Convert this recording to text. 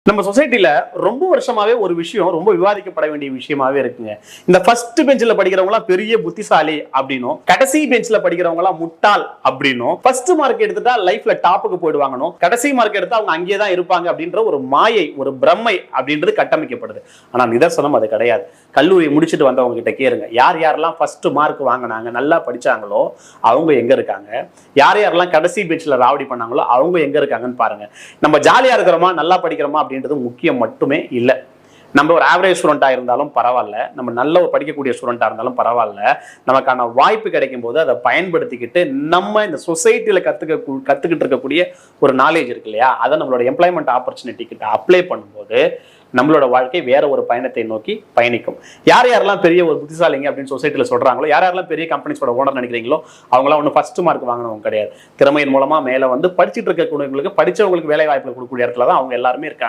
நம்ம சொசைட்டில ரொம்ப வருஷமாவே ஒரு விஷயம் ரொம்ப விவாதிக்கப்பட வேண்டிய விஷயமாவே இருக்குங்க. இந்த ஃபர்ஸ்ட் பெஞ்ச்ல படிக்கிறவங்க எல்லாம் பெரிய புத்திசாலி அப்படின்னும், கடைசி பெஞ்ச்ல படிக்கிறவங்க எல்லாம் முட்டாள் அப்படின்னும், ஃபர்ஸ்ட் மார்க் எடுத்துட்டா லைஃப்ல டாப்புக்கு போயிடுவாங்கணும், கடைசி மார்க் எடுத்தா அவங்க அங்கேயே தான் இருப்பாங்க அப்படின்ற ஒரு மாயை, ஒரு பிரம்மை அப்படின்றது கட்டமைக்கப்படுது. ஆனா நிதர்சனம் அது கிடையாது. கல்லூரி முடிச்சுட்டு வந்தவங்க கிட்ட கேளுங்க, யார் யாரெல்லாம் ஃபர்ஸ்ட் மார்க் வாங்கினாங்க, நல்லா படிச்சாங்களோ அவங்க எங்க இருக்காங்க, யார் யாரெல்லாம் கடைசி பெஞ்ச்ல ராவடி பண்ணாங்களோ அவங்க எங்க இருக்காங்கன்னு பாருங்க. நம்ம ஜாலியா இருக்கிறோமா, நல்லா படிக்கிறோமா அப்படின்றது முக்கியம் மட்டுமே இல்லை. நம்ம ஒரு ஆவரேஜ் ஸ்டூடெண்டா இருந்தாலும் பரவாயில்ல, நம்ம நல்ல ஒரு படிக்கக்கூடிய ஸ்டூடெண்டா இருந்தாலும் பரவாயில்ல, நமக்கான வாய்ப்பு கிடைக்கும் போது அதை பயன்படுத்திக்கிட்டு நம்ம இந்த சொசைட்டில கத்துக்கிட்டு இருக்கக்கூடிய ஒரு நாலேஜ் இருக்கு இல்லையா, அதை நம்மளோட எம்ப்ளாய்மெண்ட் ஆப்பர்ச்சுனிட்டி கிட்ட அப்ளை பண்ணும்போது நம்மளோட வாழ்க்கை வேற ஒரு பயணத்தை நோக்கி பயணிக்கும். யார் யாரெல்லாம் பெரிய ஒரு புத்திசாலிங்க அப்படின்னு சொசைட்டில சொல்றாங்களோ, யார் யாரெல்லாம் பெரிய கம்பெனிஸோட ஓனர் நினைக்கிறீங்களோ, அவங்களாம் ஒன்றும் ஃபர்ஸ்ட் மார்க் வாங்கினவங்க கிடையாது. திறமையின் மூலமா மேல வந்து படிச்சுட்டு இருக்கக்கூடியவங்களுக்கு, படிச்சவங்களுக்கு வேலை வாய்ப்புகள் கொடுக்கக்கூடிய இடத்துல தான் அவங்க எல்லாருமே இருக்காங்க.